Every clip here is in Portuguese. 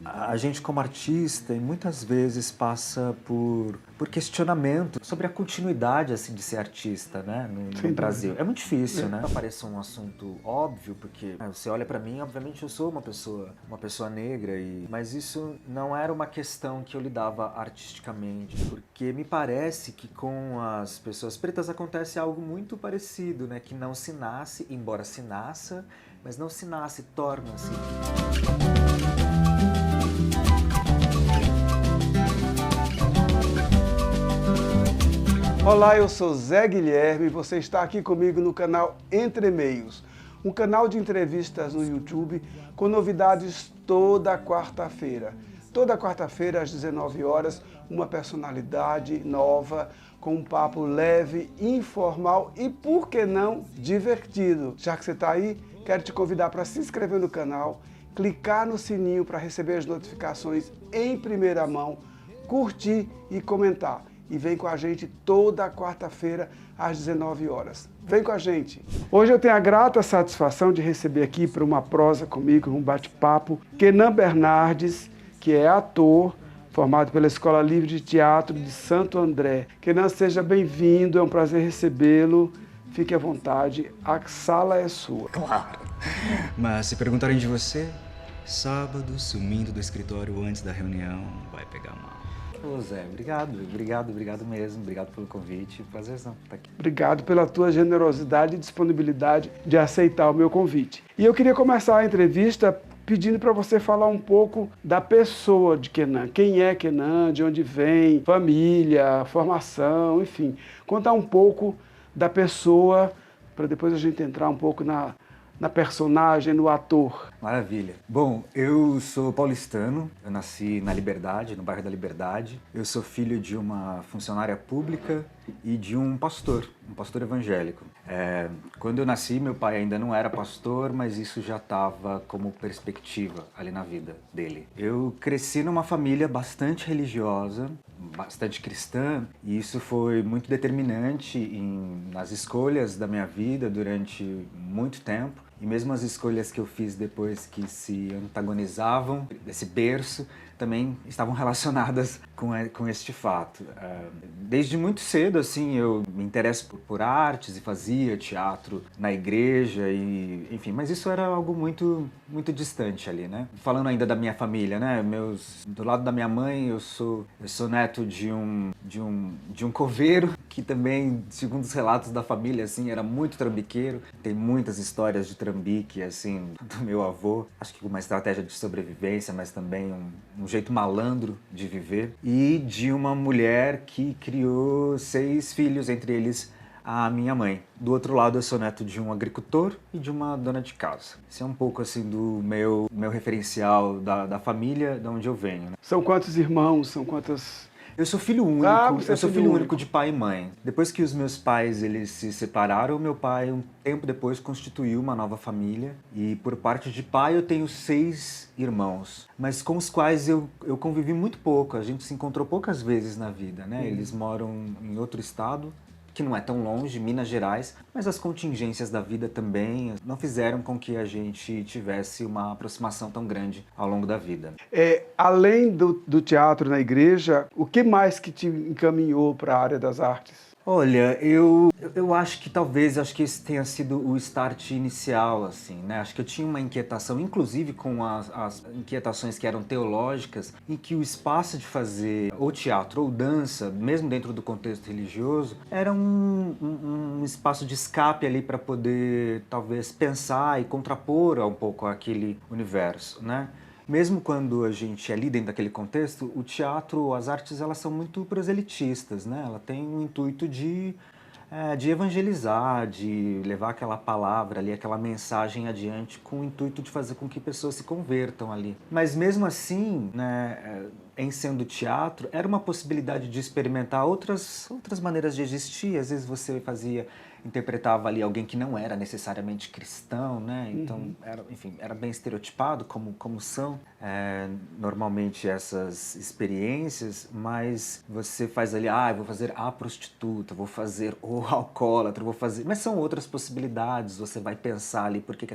A gente como artista muitas vezes passa por questionamento sobre a continuidade assim de ser artista, né, no Sem Brasil. dúvida. É muito difícil, É. né? Apareça um assunto óbvio, porque você olha pra mim, obviamente eu sou uma pessoa negra mas isso não era uma questão que eu lidava artisticamente, porque me parece que com as pessoas pretas acontece algo muito parecido, né, que não se nasce, embora se nasça, mas não se nasce, torna-se. Olá, eu sou Zé Guilherme e você está aqui comigo no canal Entre Meios, um canal de entrevistas no YouTube com novidades toda quarta-feira. Toda quarta-feira às 19 horas, uma personalidade nova, com um papo leve, informal e, por que não, divertido. Já que você está aí, quero te convidar para se inscrever no canal, clicar no sininho para receber as notificações em primeira mão, curtir e comentar. E vem com a gente toda quarta-feira às 19 horas. Vem com a gente! Hoje eu tenho a grata satisfação de receber aqui para uma prosa comigo, um bate-papo, Kenan Bernardes, que é ator, formado pela Escola Livre de Teatro de Santo André. Kenan, seja bem-vindo, é um prazer recebê-lo. Fique à vontade, a sala é sua. Claro. Mas se perguntarem de você, sábado, sumindo do escritório antes da reunião, vai pegar mal. Ô Zé, obrigado mesmo, obrigado pelo convite, prazerzão estar aqui. Obrigado pela tua generosidade e disponibilidade de aceitar o meu convite. E eu queria começar a entrevista pedindo para você falar um pouco da pessoa de Kenan. Quem é Kenan, de onde vem, família, formação, enfim. Contar um pouco da pessoa, para depois a gente entrar um pouco na personagem, no ator. Maravilha. Bom, eu sou paulistano, eu nasci na Liberdade, no bairro da Liberdade. Eu sou filho de uma funcionária pública e de um pastor evangélico. Quando eu nasci, meu pai ainda não era pastor, mas isso já estava como perspectiva ali na vida dele. Eu cresci numa família bastante religiosa, bastante cristã, e isso foi muito determinante nas escolhas da minha vida durante muito tempo. E mesmo as escolhas que eu fiz depois que se antagonizavam desse berço, também estavam relacionadas com este fato. Desde muito cedo, assim, eu me interesso por artes e fazia teatro na igreja, enfim, mas isso era algo muito, muito distante ali, né? Falando ainda da minha família, né? Do lado da minha mãe, eu sou neto de um coveiro, que também, segundo os relatos da família, assim, era muito trambiqueiro. Tem muitas histórias de trambique, assim, do meu avô. Acho que uma estratégia de sobrevivência, mas também um jeito malandro de viver. E de uma mulher que criou 6 filhos, entre eles a minha mãe. Do outro lado, eu sou neto de um agricultor e de uma dona de casa. Esse é um pouco, assim, do meu referencial da família, de onde eu venho, né? São quantos irmãos? São quantas... Eu sou filho único, você eu é sou filho filho único. único de pai e mãe. Depois que os meus pais eles se separaram, meu pai, um tempo depois, constituiu uma nova família. E por parte de pai eu tenho 6 irmãos, mas com os quais eu convivi muito pouco. A gente se encontrou poucas vezes na vida, né? Eles moram em outro estado, que não é tão longe, Minas Gerais, mas as contingências da vida também não fizeram com que a gente tivesse uma aproximação tão grande ao longo da vida. Além do teatro na igreja, o que mais que te encaminhou para a área das artes? Olha, eu acho que esse tenha sido o start inicial, assim, né? Acho que eu tinha uma inquietação, inclusive com as inquietações que eram teológicas, em que o espaço de fazer ou teatro ou dança, mesmo dentro do contexto religioso, era um espaço de escape ali para poder, talvez, pensar e contrapor um pouco aquele universo, né? Mesmo quando a gente é ali dentro daquele contexto, o teatro, as artes, elas são muito proselitistas, né? Ela tem o intuito de evangelizar, de levar aquela palavra ali, aquela mensagem adiante com o intuito de fazer com que pessoas se convertam ali. Mas mesmo assim, né, em sendo teatro, era uma possibilidade de experimentar outras maneiras de existir. Às vezes você fazia interpretava ali alguém que não era necessariamente cristão, né? Então, era bem estereotipado como são normalmente essas experiências, mas você faz ali, eu vou fazer a prostituta, vou fazer o alcoólatra, vou fazer... Mas são outras possibilidades, você vai pensar ali por que que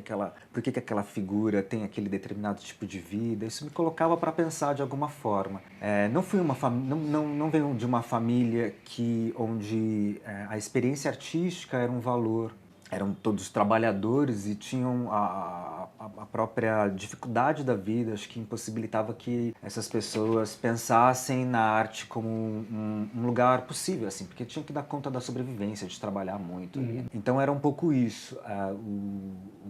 aquela figura tem aquele determinado tipo de vida. Isso me colocava para pensar de alguma forma. Não venho de uma família onde a experiência artística era um valor. Eram todos trabalhadores e tinham a própria dificuldade da vida, acho que impossibilitava que essas pessoas pensassem na arte como um lugar possível, assim, porque tinham que dar conta da sobrevivência, de trabalhar muito. Então era um pouco isso.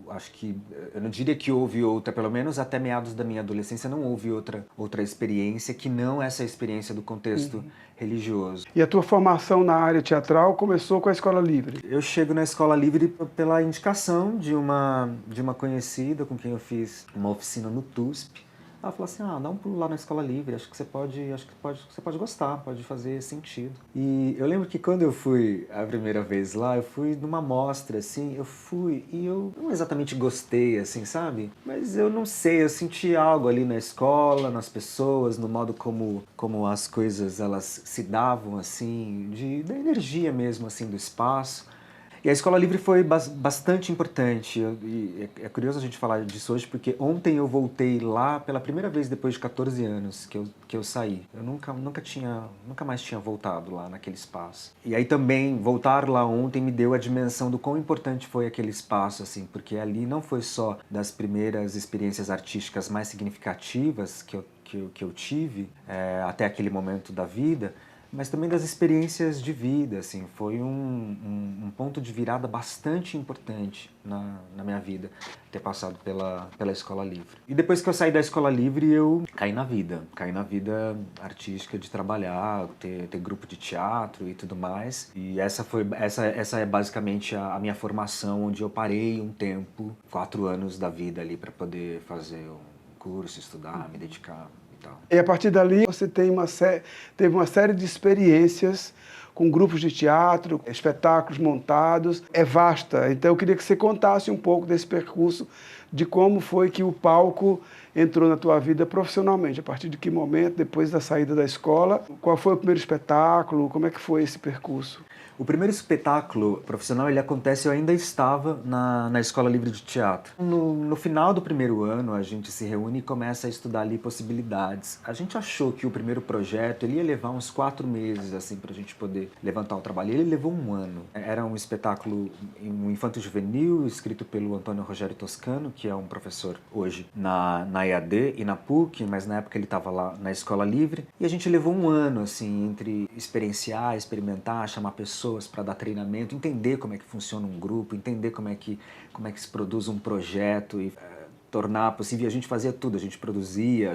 Acho que, eu não diria que houve outra, pelo menos até meados da minha adolescência, não houve outra experiência que não essa experiência do contexto religioso. E a tua formação na área teatral começou com a Escola Livre? Eu chego na Escola Livre pela indicação de uma conhecida com quem eu fiz uma oficina no TUSP. Ela falou assim, dá um pulo lá na Escola Livre, acho que você pode gostar, pode fazer sentido. E eu lembro que quando eu fui a primeira vez lá, eu fui numa mostra, assim, eu fui e eu não exatamente gostei, assim, sabe? Mas eu não sei, eu senti algo ali na escola, nas pessoas, no modo como as coisas, elas se davam, assim, da energia mesmo, assim, do espaço. E a Escola Livre foi bastante importante, e é curioso a gente falar disso hoje, porque ontem eu voltei lá pela primeira vez depois de 14 anos que eu saí. Eu nunca mais tinha voltado lá naquele espaço. E aí também, voltar lá ontem me deu a dimensão do quão importante foi aquele espaço, assim, porque ali não foi só das primeiras experiências artísticas mais significativas que eu tive até aquele momento da vida, mas também das experiências de vida, assim, foi um ponto de virada bastante importante na minha vida, ter passado pela Escola Livre. E depois que eu saí da Escola Livre, eu caí na vida artística de trabalhar, ter grupo de teatro e tudo mais. E essa é basicamente a minha formação, onde eu parei um tempo, 4 anos da vida ali, para poder fazer um curso, estudar, me dedicar. E a partir dali você teve uma série de experiências com grupos de teatro, espetáculos montados. É vasta, então eu queria que você contasse um pouco desse percurso, de como foi que o palco entrou na tua vida profissionalmente. A partir de que momento, depois da saída da escola, qual foi o primeiro espetáculo, como é que foi esse percurso? O primeiro espetáculo profissional, ele acontece, eu ainda estava na Escola Livre de Teatro. No final do primeiro ano, a gente se reúne e começa a estudar ali possibilidades. A gente achou que o primeiro projeto, ele ia levar uns 4 meses, assim, pra gente poder levantar o trabalho. Ele levou 1 ano. Era um espetáculo, um infanto-juvenil, escrito pelo Antônio Rogério Toscano, que é um professor hoje na EAD e na PUC, mas na época ele estava lá na Escola Livre. E a gente levou 1 ano, assim, entre experienciar, experimentar, chamar pessoas para dar treinamento, entender como é que funciona um grupo, entender como é que se produz um projeto e tornar possível. A gente fazia tudo, a gente produzia,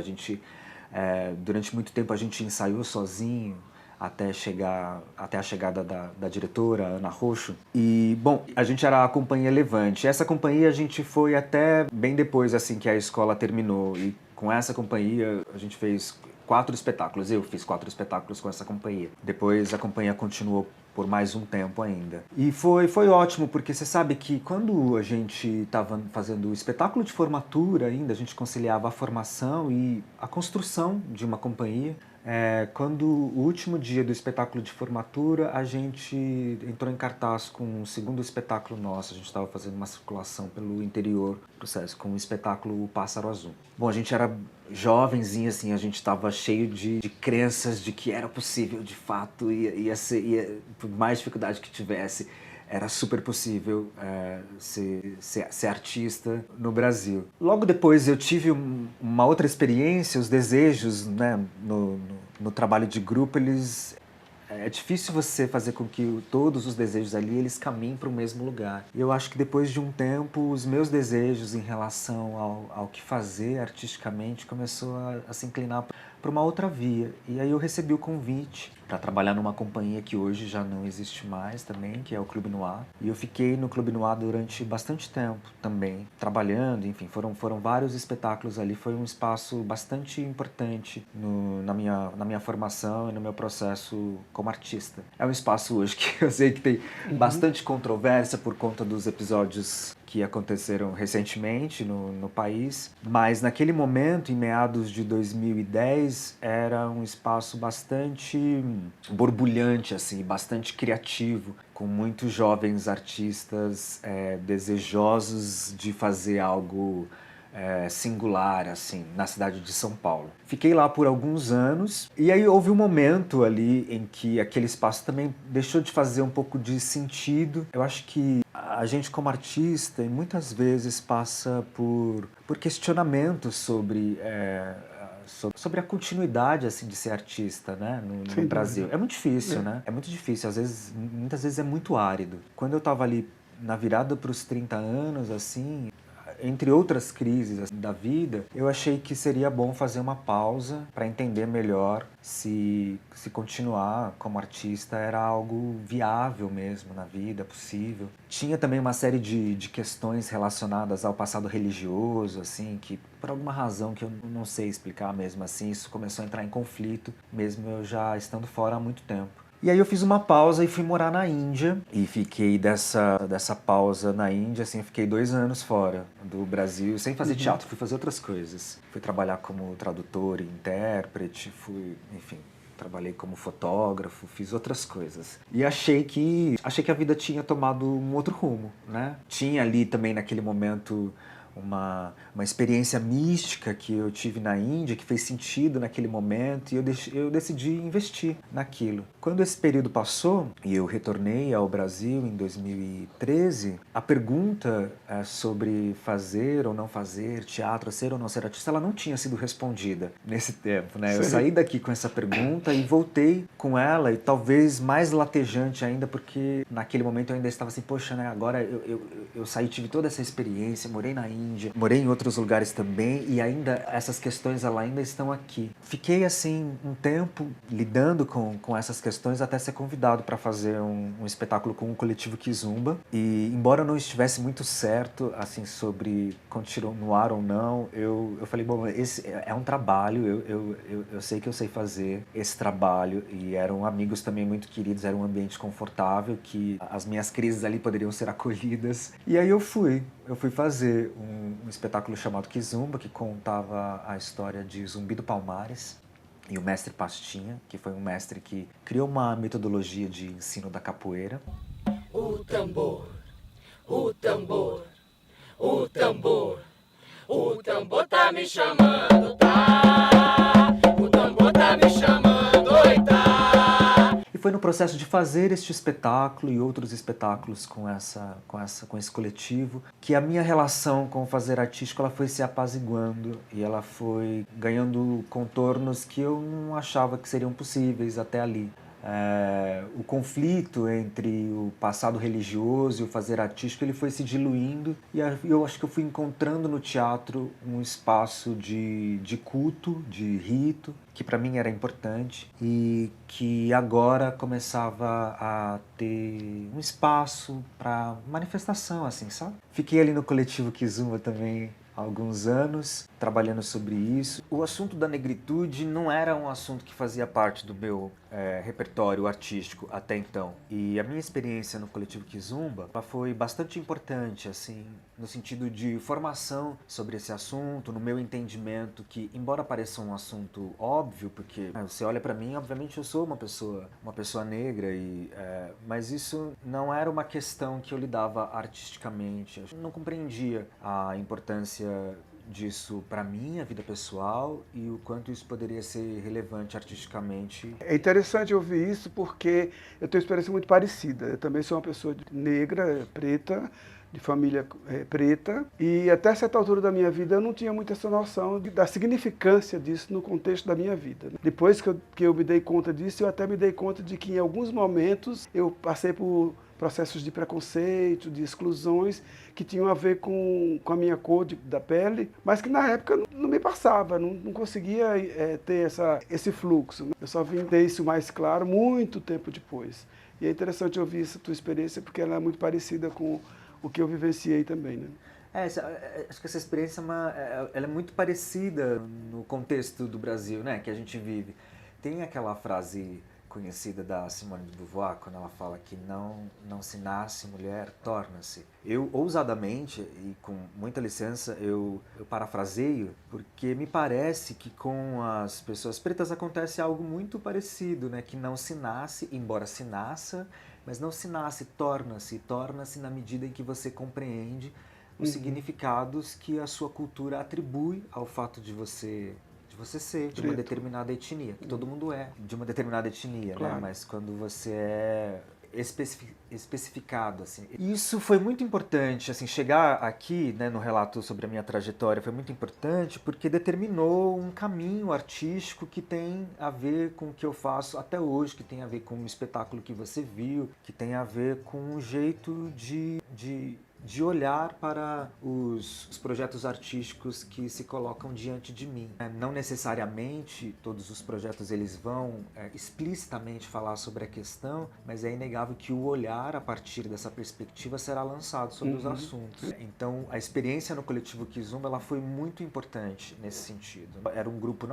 durante muito tempo a gente ensaiou sozinho até a chegada da diretora, Ana Roxo. E, bom, a gente era a Companhia Levante. Essa companhia a gente foi até bem depois, assim, que a escola terminou. E com essa companhia a gente fez 4 espetáculos. Eu fiz 4 espetáculos com essa companhia. Depois a companhia continuou por mais um tempo ainda. E foi ótimo, porque você sabe que quando a gente estava fazendo o espetáculo de formatura ainda, a gente conciliava a formação e a construção de uma companhia. Quando o último dia do espetáculo de formatura, a gente entrou em cartaz com um segundo espetáculo nosso. A gente estava fazendo uma circulação pelo interior do processo com o espetáculo O Pássaro Azul. Bom, a gente era jovenzinho, assim, a gente estava cheio de crenças de que era possível, de fato, por mais dificuldade que tivesse, era super possível ser artista no Brasil. Logo depois eu tive uma outra experiência, os desejos, né, no trabalho de grupo, é difícil você fazer com que todos os desejos ali, eles caminhem para o mesmo lugar. E eu acho que depois de um tempo, os meus desejos em relação ao que fazer artisticamente começou a se inclinar para uma outra via. E aí eu recebi o convite para trabalhar numa companhia que hoje já não existe mais também, que é o Clube Noir. E eu fiquei no Clube Noir durante bastante tempo também, trabalhando, enfim, foram vários espetáculos ali. Foi um espaço bastante importante na minha formação e no meu processo como como artista. É um espaço hoje que eu sei que tem bastante controvérsia por conta dos episódios que aconteceram recentemente no país, mas naquele momento, em meados de 2010, era um espaço bastante borbulhante, assim, bastante criativo, com muitos jovens artistas desejosos de fazer algo singular, assim, na cidade de São Paulo. Fiquei lá por alguns anos e aí houve um momento ali em que aquele espaço também deixou de fazer um pouco de sentido. Eu acho que a gente como artista muitas vezes passa por questionamentos sobre a continuidade assim de ser artista, né, no Brasil. É muito difícil, né? É muito difícil, muitas vezes é muito árido. Quando eu estava ali na virada para os 30 anos, assim, entre outras crises da vida, eu achei que seria bom fazer uma pausa para entender melhor se continuar como artista era algo viável mesmo na vida, possível. Tinha também uma série de questões relacionadas ao passado religioso, assim, que por alguma razão que eu não sei explicar mesmo assim, isso começou a entrar em conflito, mesmo eu já estando fora há muito tempo. E aí eu fiz uma pausa e fui morar na Índia. E fiquei dessa pausa na Índia, assim, eu fiquei 2 anos fora do Brasil, sem fazer teatro, fui fazer outras coisas. Fui trabalhar como tradutor e intérprete, enfim, trabalhei como fotógrafo, fiz outras coisas. E achei que a vida tinha tomado um outro rumo, né? Tinha ali também naquele momento uma experiência mística que eu tive na Índia, que fez sentido naquele momento, e eu decidi investir naquilo. Quando esse período passou e eu retornei ao Brasil em 2013, a pergunta sobre fazer ou não fazer teatro, ser ou não ser artista, ela não tinha sido respondida nesse tempo, né? Eu saí daqui com essa pergunta e voltei com ela, e talvez mais latejante ainda, porque naquele momento eu ainda estava assim, poxa, né? Agora eu saí, tive toda essa experiência, morei na Índia, morei em outros lugares também, e ainda essas questões ainda estão aqui. Fiquei assim um tempo lidando com essas questões até ser convidado para fazer um espetáculo com o coletivo Kizumba, e embora eu não estivesse muito certo assim sobre continuar ou não, eu falei, bom, esse é um trabalho, eu sei que eu sei fazer esse trabalho, e eram amigos também muito queridos, era um ambiente confortável, que as minhas crises ali poderiam ser acolhidas, e aí eu fui fazer um espetáculo chamado Kizumba, que contava a história de Zumbi do Palmares e o mestre Pastinha, que foi um mestre que criou uma metodologia de ensino da capoeira. O tambor, o tambor, o tambor, o tambor tá me chamando, tá? O tambor tá me chamando, oi, tá? E foi no processo de fazer este espetáculo e outros espetáculos com esse coletivo que a minha relação com o fazer artístico ela foi se apaziguando e ela foi ganhando contornos que eu não achava que seriam possíveis até ali. O conflito entre o passado religioso e o fazer artístico ele foi se diluindo, e eu acho que eu fui encontrando no teatro um espaço de culto, de rito, que para mim era importante e que agora começava a ter um espaço para manifestação, assim, sabe? Fiquei ali no coletivo Kizumba também há alguns anos, trabalhando sobre isso. O assunto da negritude não era um assunto que fazia parte do meu repertório artístico até então. E a minha experiência no coletivo Kizumba foi bastante importante, assim, no sentido de formação sobre esse assunto, no meu entendimento que, embora pareça um assunto óbvio, porque você olha para mim, obviamente eu sou uma pessoa negra, mas isso não era uma questão que eu lidava artisticamente. Eu não compreendia a importância disso para minha vida pessoal e o quanto isso poderia ser relevante artisticamente. É interessante ouvir isso porque eu tenho uma experiência muito parecida. Eu também sou uma pessoa negra, preta, de família preta, e até certa altura da minha vida eu não tinha muito essa noção da significância disso no contexto da minha vida. Depois que eu me dei conta disso, eu até me dei conta de que em alguns momentos eu passei por processos de preconceito, de exclusões, que tinham a ver com a minha cor da pele, mas que na época não me passava, não conseguia ter esse fluxo. Eu só vim ter isso mais claro muito tempo depois. E é interessante ouvir essa tua experiência, porque ela é muito parecida com o que eu vivenciei também, né? Acho que essa experiência ela é muito parecida no contexto do Brasil, né, que a gente vive. Tem aquela frase conhecida da Simone de Beauvoir, quando ela fala que não se nasce mulher, torna-se. Eu, ousadamente, e com muita licença, eu parafraseio, porque me parece que com as pessoas pretas acontece algo muito parecido, né? Que não se nasce, embora se nasça, mas não se nasce, torna-se na medida em que você compreende os significados que a sua cultura atribui ao fato de você ser de uma determinada etnia, que todo mundo é de uma determinada etnia, claro, né? Mas quando você é especificado, assim. Isso foi muito importante, assim, chegar aqui, né, no relato sobre a minha trajetória foi muito importante porque determinou um caminho artístico que tem a ver com o que eu faço até hoje, que tem a ver com o espetáculo que você viu, que tem a ver com um jeito de olhar para os projetos artísticos que se colocam diante de mim. Não necessariamente todos os projetos eles vão explicitamente falar sobre a questão, mas é inegável que o olhar a partir dessa perspectiva será lançado sobre os assuntos. Então, a experiência no Coletivo Kizomba ela foi muito importante nesse sentido. Não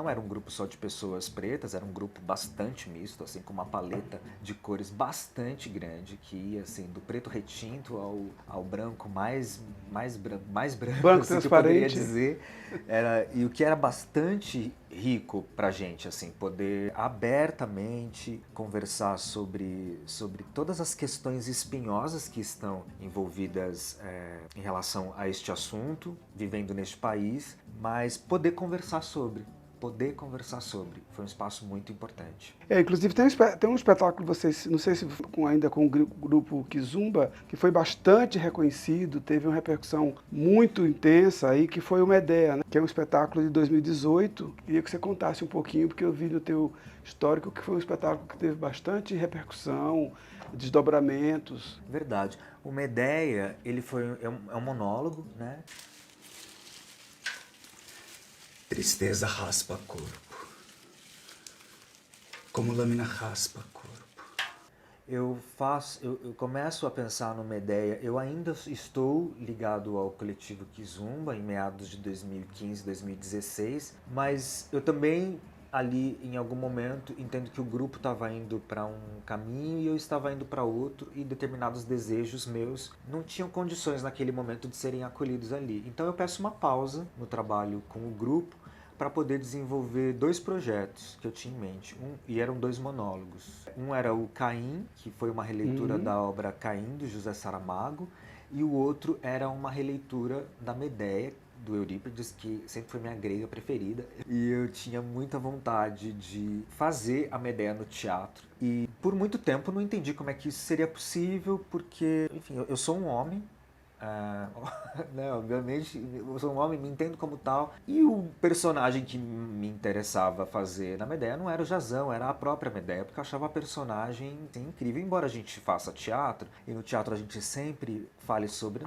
era um grupo só de pessoas pretas, era um grupo bastante misto, assim, com uma paleta de cores bastante grande, que ia assim, do preto retinto ao branco mais branco Branco assim, que eu poderia transparente. dizer. E o que era bastante rico pra gente, assim, poder abertamente conversar sobre todas as questões espinhosas que estão envolvidas em relação a este assunto, vivendo neste país, mas poder conversar sobre. Foi um espaço muito importante. Inclusive tem um espetáculo, vocês, não sei se ainda com o grupo Kizomba, que foi bastante reconhecido, teve uma repercussão muito intensa aí, que foi o Medea, né? Que é um espetáculo de 2018. Queria que você contasse um pouquinho, porque eu vi no teu histórico que foi um espetáculo que teve bastante repercussão, desdobramentos. Verdade. O Medea, ele é um monólogo, né? Tristeza raspa corpo, como lâmina raspa corpo. Eu começo a pensar no Medea, eu ainda estou ligado ao Coletivo Kizomba em meados de 2015, 2016, mas eu também ali em algum momento entendo que o grupo estava indo para um caminho e eu estava indo para outro e determinados desejos meus não tinham condições naquele momento de serem acolhidos ali. Então eu peço uma pausa no trabalho com o grupo para poder desenvolver 2 projetos que eu tinha em mente. E eram 2 monólogos. Um era o Caim, que foi uma releitura da obra Caim, do José Saramago, e o outro era uma releitura da Medea, do Eurípides, que sempre foi minha grega preferida. E eu tinha muita vontade de fazer a Medea no teatro. E por muito tempo não entendi como é que isso seria possível, porque, enfim, eu sou um homem, né, obviamente, eu sou um homem, me entendo como tal. E o personagem que me interessava fazer na Medea não era o Jazão, era a própria Medea, porque eu achava a personagem assim, incrível. Embora a gente faça teatro, e no teatro a gente sempre fale sobre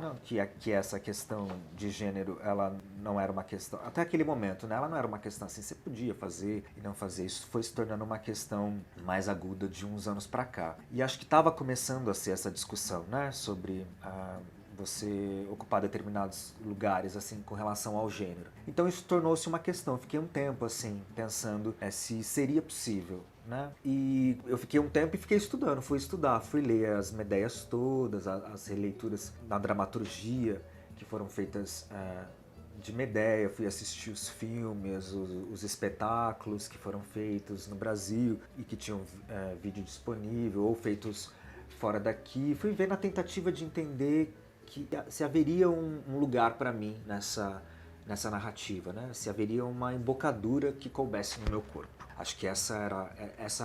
que essa questão de gênero, ela não era uma questão, até aquele momento, né, ela não era uma questão assim, você podia fazer e não fazer. Isso foi se tornando uma questão mais aguda de uns anos pra cá. E acho que estava começando a ser essa discussão, né, sobre você ocupar determinados lugares, assim, com relação ao gênero. Então isso tornou-se uma questão. Eu fiquei um tempo, assim, pensando se seria possível, né? E eu fiquei um tempo e fiquei estudando, fui ler as Medeias todas, as releituras na dramaturgia que foram feitas de Medea, fui assistir os filmes, os espetáculos que foram feitos no Brasil e que tinham vídeo disponível, ou feitos fora daqui. Fui ver na tentativa de entender que se haveria um lugar para mim nessa narrativa, né? Se haveria uma embocadura que coubesse no meu corpo. Acho que essa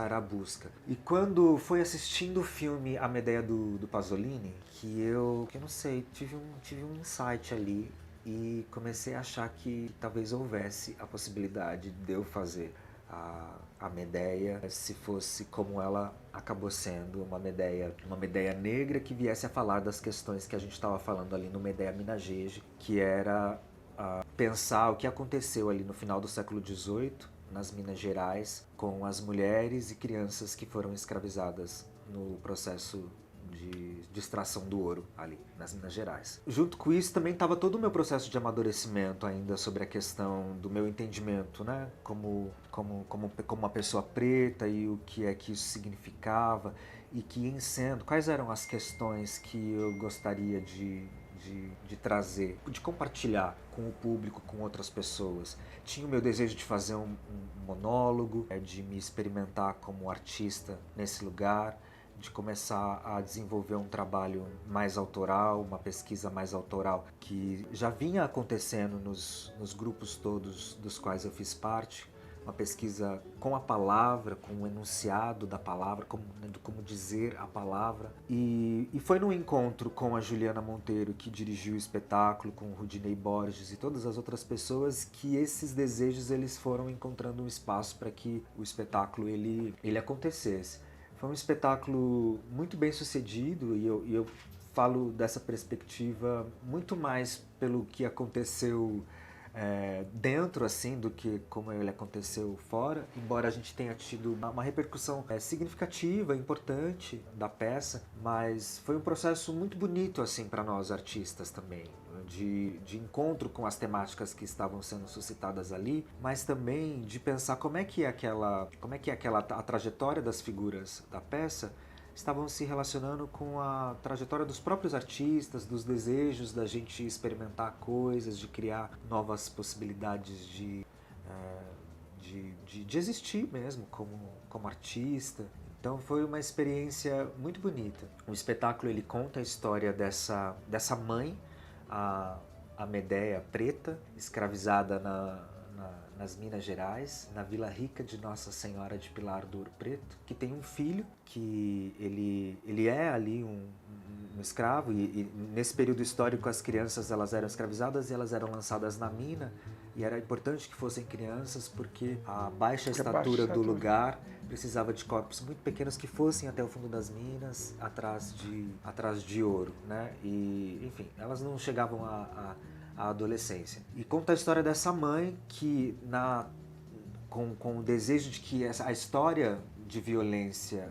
era a busca. E quando foi assistindo o filme A Medea do Pasolini, que eu não sei, tive um insight ali e comecei a achar que talvez houvesse a possibilidade de eu fazer a Medea se fosse como ela acabou sendo, uma Medea negra que viesse a falar das questões que a gente estava falando ali no Medea Minagege, que era pensar o que aconteceu ali no final do século XVIII, nas Minas Gerais, com as mulheres e crianças que foram escravizadas no processo de extração do ouro ali nas Minas Gerais. Junto com isso também estava todo o meu processo de amadurecimento ainda sobre a questão do meu entendimento, né, como uma pessoa preta e o que é que isso significava e que em sendo, quais eram as questões que eu gostaria de trazer, de compartilhar com o público, com outras pessoas. Tinha o meu desejo de fazer um monólogo, de me experimentar como artista nesse lugar, de começar a desenvolver um trabalho mais autoral, uma pesquisa mais autoral, que já vinha acontecendo nos grupos todos dos quais eu fiz parte, uma pesquisa com a palavra, com o enunciado da palavra, como dizer a palavra. E foi num encontro com a Juliana Monteiro, que dirigiu o espetáculo, com o Rudinei Borges e todas as outras pessoas, que esses desejos eles foram encontrando um espaço para que o espetáculo ele acontecesse. Foi um espetáculo muito bem sucedido e eu falo dessa perspectiva muito mais pelo que aconteceu dentro assim do que como ele aconteceu fora, embora a gente tenha tido uma repercussão significativa, importante da peça, mas foi um processo muito bonito assim para nós artistas também, de encontro com as temáticas que estavam sendo suscitadas ali, mas também de pensar como é que a trajetória das figuras da peça estavam se relacionando com a trajetória dos próprios artistas, dos desejos da gente experimentar coisas, de criar novas possibilidades de existir mesmo como artista. Então foi uma experiência muito bonita. O espetáculo ele conta a história dessa mãe, a Medéia Preta, escravizada nas Minas Gerais, na Vila Rica de Nossa Senhora de Pilar do Ouro Preto, que tem um filho que ele é ali um escravo e nesse período histórico as crianças elas eram escravizadas e elas eram lançadas na mina e era importante que fossem crianças porque a baixa estatura do lugar precisava de corpos muito pequenos que fossem até o fundo das minas atrás de ouro, né? E enfim, elas não chegavam à adolescência. E conta a história dessa mãe que, com o desejo de que a história de violência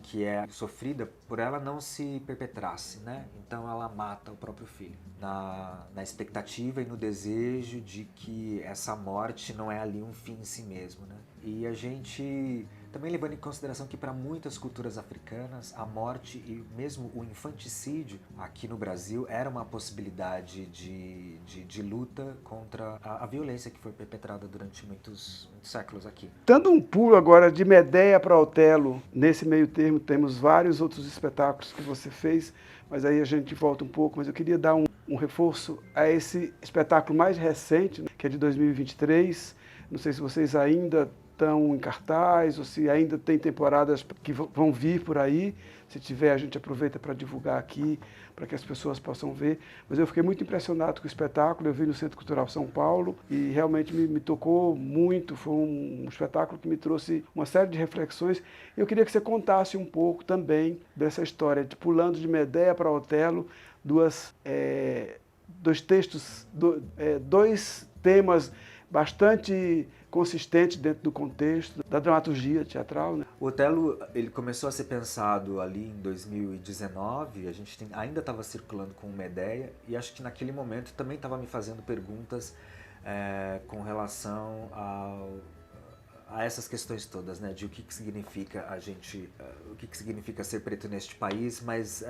que é sofrida por ela não se perpetrasse, né? Então ela mata o próprio filho, na expectativa e no desejo de que essa morte não é ali um fim em si mesmo, né? E a gente também levando em consideração que para muitas culturas africanas a morte e mesmo o infanticídio aqui no Brasil era uma possibilidade de luta contra a violência que foi perpetrada durante muitos séculos aqui. Dando um pulo agora de Medéia para Otelo, nesse meio termo temos vários outros espetáculos que você fez, mas aí a gente volta um pouco, mas eu queria dar um reforço a esse espetáculo mais recente, que é de 2023, não sei se vocês ainda estão em cartaz ou se ainda tem temporadas que vão vir por aí. Se tiver, a gente aproveita para divulgar aqui, para que as pessoas possam ver. Mas eu fiquei muito impressionado com o espetáculo, eu vi no Centro Cultural São Paulo e realmente me tocou muito. Foi um espetáculo que me trouxe uma série de reflexões. Eu queria que você contasse um pouco também dessa história, de pulando de Medéia para Otelo, dois temas bastante consistente dentro do contexto da dramaturgia teatral, né? O Otelo ele começou a ser pensado ali em 2019, a gente ainda estava circulando com uma ideia e acho que naquele momento também estava me fazendo perguntas com relação a essas questões todas, né, de o que significa o que significa ser preto neste país, mas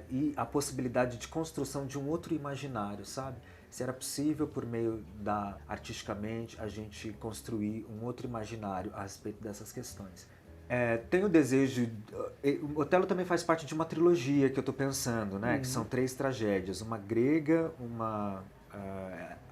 e a possibilidade de construção de um outro imaginário, sabe? Se era possível, por meio artisticamente, a gente construir um outro imaginário a respeito dessas questões. Tenho o desejo... O Otelo também faz parte de uma trilogia que eu estou pensando, né? Que são 3 tragédias. Uma grega,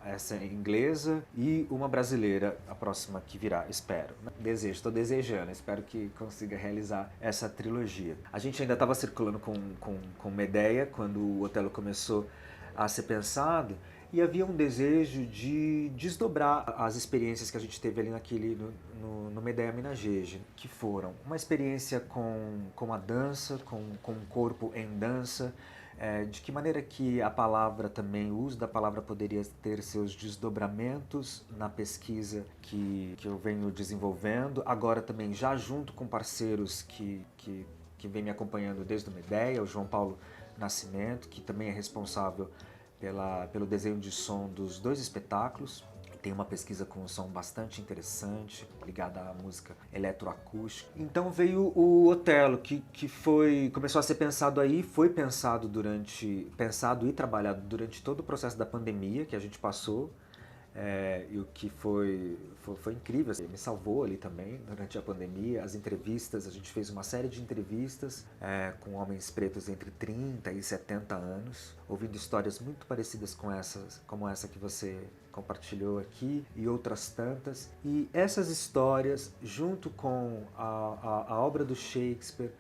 essa inglesa e uma brasileira, a próxima que virá, espero. Estou desejando, espero que consiga realizar essa trilogia. A gente ainda estava circulando com uma ideia quando o Otelo começou a ser pensado, e havia um desejo de desdobrar as experiências que a gente teve ali no Medéia Minajeje, que foram uma experiência com a dança, com o corpo em dança, de que maneira que a palavra também, o uso da palavra poderia ter seus desdobramentos na pesquisa que eu venho desenvolvendo, agora também já junto com parceiros que que vem me acompanhando desde uma ideia, o João Paulo Nascimento, que também é responsável pelo desenho de som dos 2 espetáculos. Tem uma pesquisa com um som bastante interessante, ligada à música eletroacústica. Então veio o Otelo, que começou a ser pensado aí, foi pensado e trabalhado durante todo o processo da pandemia que a gente passou. E o que foi incrível, assim, me salvou ali também durante a pandemia. As entrevistas, a gente fez uma série de entrevistas com homens pretos entre 30 e 70 anos, ouvindo histórias muito parecidas como essa que você compartilhou aqui e outras tantas. E essas histórias, junto com a obra do Shakespeare,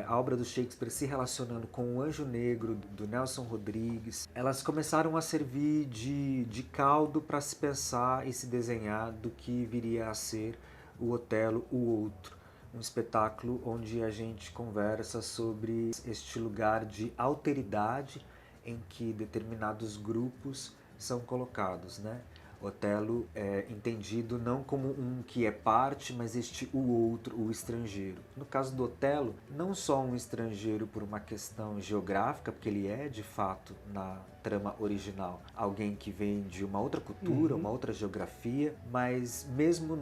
a obra do Shakespeare se relacionando com o Anjo Negro, do Nelson Rodrigues, elas começaram a servir de caldo para se pensar e se desenhar do que viria a ser o Otelo, o Outro. Um espetáculo onde a gente conversa sobre este lugar de alteridade em que determinados grupos são colocados, né? Otelo é entendido não como um que é parte, mas o outro, o estrangeiro. No caso do Otelo, não só um estrangeiro por uma questão geográfica, porque ele é, de fato, na trama original, alguém que vem de uma outra cultura, uma outra geografia, mas mesmo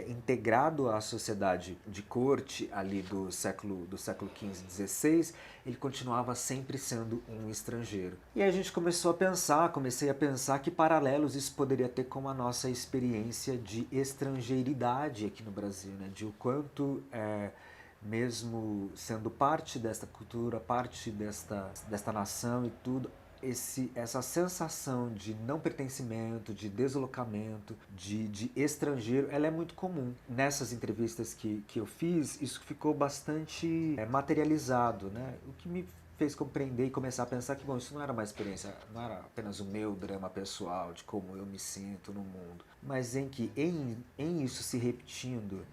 integrado à sociedade de corte ali do século XV, XVI, ele continuava sempre sendo um estrangeiro. E aí a gente comecei a pensar que paralelos isso poderia ter com a nossa experiência de estrangeiridade aqui no Brasil, né? De o quanto, mesmo sendo parte desta cultura, parte desta nação e tudo, essa sensação de não pertencimento, de deslocamento, de estrangeiro, ela é muito comum. Nessas entrevistas que eu fiz, isso ficou bastante materializado, né? O que me fez compreender e começar a pensar que, bom, isso não era uma experiência, não era apenas o meu drama pessoal, de como eu me sinto no mundo, mas em que, em isso se repetindo,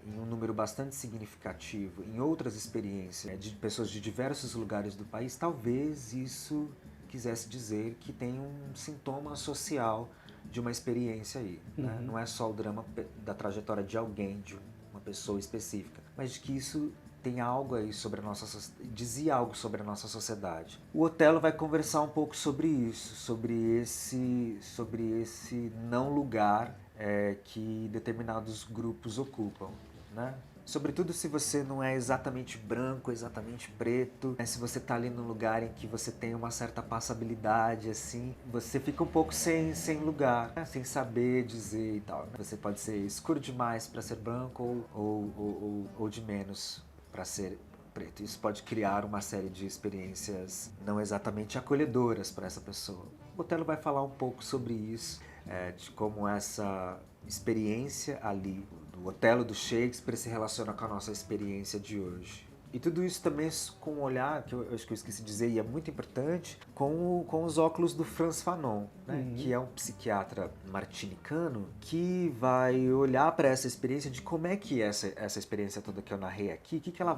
em um número bastante significativo, em outras experiências de pessoas de diversos lugares do país, talvez isso quisesse dizer que tem um sintoma social de uma experiência aí. Né? Não é só o drama da trajetória de alguém, de uma pessoa específica, mas de que isso tem algo aí sobre a nossa, dizia algo sobre a nossa sociedade. O Otelo vai conversar um pouco sobre isso, sobre esse não lugar que determinados grupos ocupam, né? Sobretudo se você não é exatamente branco, exatamente preto, se você está ali num lugar em que você tem uma certa passabilidade, assim, você fica um pouco sem lugar, né? Sem saber dizer e tal. Você pode ser escuro demais para ser branco ou de menos para ser preto. Isso pode criar uma série de experiências não exatamente acolhedoras para essa pessoa. O Otelo vai falar um pouco sobre isso, de como essa experiência ali do Otelo do Shakespeare se relaciona com a nossa experiência de hoje. E tudo isso também com um olhar, que eu acho que eu esqueci de dizer, e é muito importante, com os óculos do Frantz Fanon, né? Que é um psiquiatra martinicano que vai olhar para essa experiência de como é que essa experiência toda que eu narrei aqui, o que ela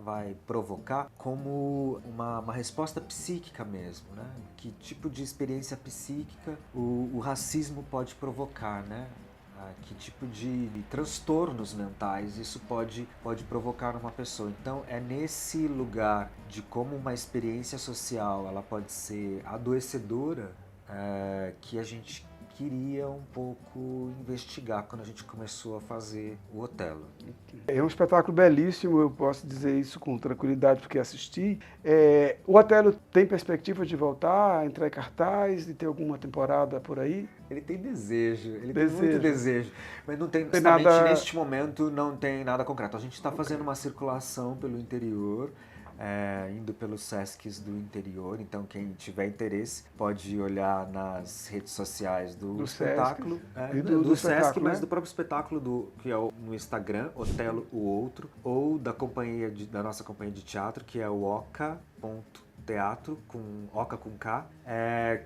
vai provocar como uma resposta psíquica mesmo, né? Que tipo de experiência psíquica o racismo pode provocar, né? Que tipo de transtornos mentais isso pode provocar numa pessoa. Então é nesse lugar de como uma experiência social ela pode ser adoecedora que a gente queria um pouco investigar quando a gente começou a fazer o Otelo. É um espetáculo belíssimo, eu posso dizer isso com tranquilidade porque assisti. O Otelo tem perspectiva de voltar, entrar em cartaz, de ter alguma temporada por aí? Ele tem desejo, tem muito desejo, mas não tem nada... neste momento não tem nada concreto. A gente está fazendo uma circulação pelo interior, indo pelos Sescs do interior, então quem tiver interesse pode olhar nas redes sociais do espetáculo, do Sesc, mas do próprio espetáculo que é no Instagram, Otelo o Outro, ou da nossa companhia de teatro, que é o oca.teatro, com Oca com K,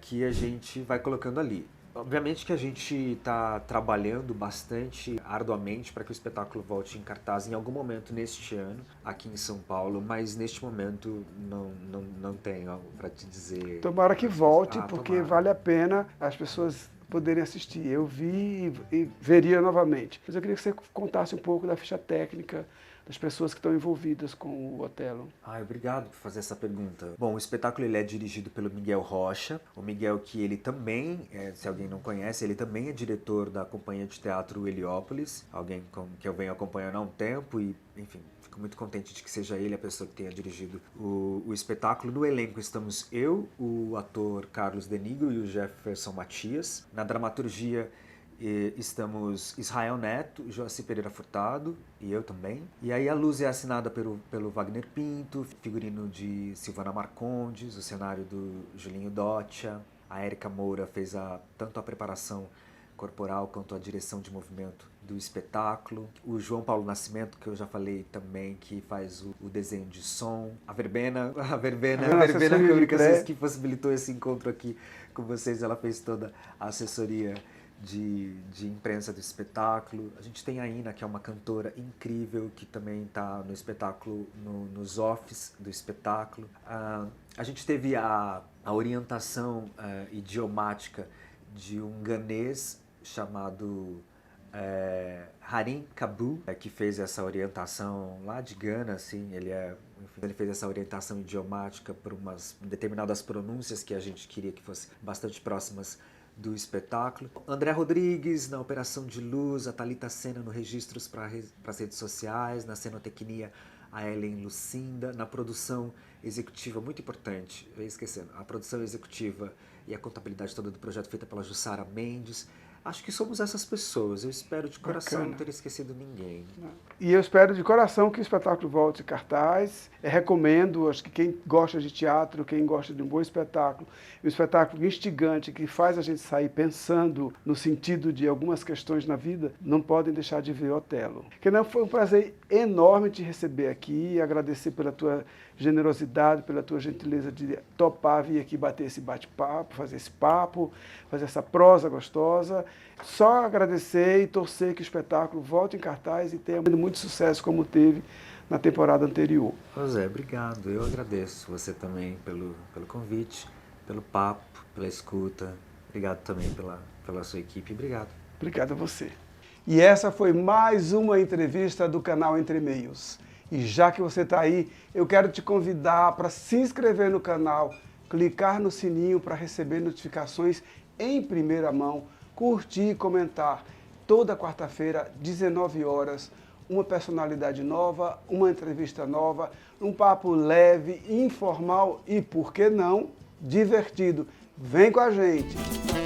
que a gente vai colocando ali. Obviamente que a gente está trabalhando bastante arduamente para que o espetáculo volte em cartaz em algum momento neste ano, aqui em São Paulo, mas neste momento não tenho algo para te dizer. Tomara que volte, porque tomara. vale a pena as pessoas poderem assistir. Eu vi e veria novamente. Mas eu queria que você contasse um pouco da ficha técnica, das pessoas que estão envolvidas com o Otelo. Obrigado por fazer essa pergunta. Bom, o espetáculo ele é dirigido pelo Miguel Rocha. O Miguel, que ele também, se alguém não conhece, ele também é diretor da Companhia de Teatro Heliópolis, alguém que eu venho acompanhando há um tempo e, enfim, fico muito contente de que seja ele a pessoa que tenha dirigido o espetáculo. No elenco estamos eu, o ator Carlos Denigro e o Jefferson Matias. Na dramaturgia estamos Israel Neto, Joaci Pereira Furtado e eu também. E aí a luz é assinada pelo Wagner Pinto, figurino de Silvana Marcondes, o cenário do Julinho Doccia. A Érica Moura fez tanto a preparação corporal quanto a direção de movimento do espetáculo. O João Paulo Nascimento, que eu já falei também, que faz o desenho de som. A Verbena que possibilitou esse encontro aqui com vocês, ela fez toda a assessoria de imprensa do espetáculo. A gente tem a Ina, que é uma cantora incrível, que também está no espetáculo, nos offs do espetáculo. A gente teve a orientação idiomática de um ganês chamado Harim Kabu, que fez essa orientação lá de Gana, assim, ele fez essa orientação idiomática por umas determinadas pronúncias que a gente queria que fossem bastante próximas do espetáculo. André Rodrigues na operação de luz, a Thalita Sena no registros para as redes sociais, na cenotecnia a Ellen Lucinda, na produção executiva, muito importante, eu ia esquecendo, a produção executiva e a contabilidade toda do projeto feita pela Jussara Mendes. Acho que somos essas pessoas. Eu espero de coração não ter esquecido ninguém. E eu espero de coração que o espetáculo volte em cartaz. Recomendo, acho que quem gosta de teatro, quem gosta de um bom espetáculo, um espetáculo instigante que faz a gente sair pensando no sentido de algumas questões na vida, não podem deixar de ver Otelo. Kenan, foi um prazer enorme te receber aqui e agradecer pela tua generosidade, pela tua gentileza de topar vir aqui bater esse bate-papo, fazer esse papo, fazer essa prosa gostosa. Só agradecer e torcer que o espetáculo volte em cartaz e tenha muito sucesso como teve na temporada anterior. José, obrigado. Eu agradeço você também pelo convite, pelo papo, pela escuta. Obrigado também pela sua equipe. Obrigado. Obrigado a você. E essa foi mais uma entrevista do canal Entre Meios. E já que você está aí, eu quero te convidar para se inscrever no canal, clicar no sininho para receber notificações em primeira mão, curtir e comentar. Toda quarta-feira, 19 horas, uma personalidade nova, uma entrevista nova, um papo leve, informal e, por que não, divertido. Vem com a gente!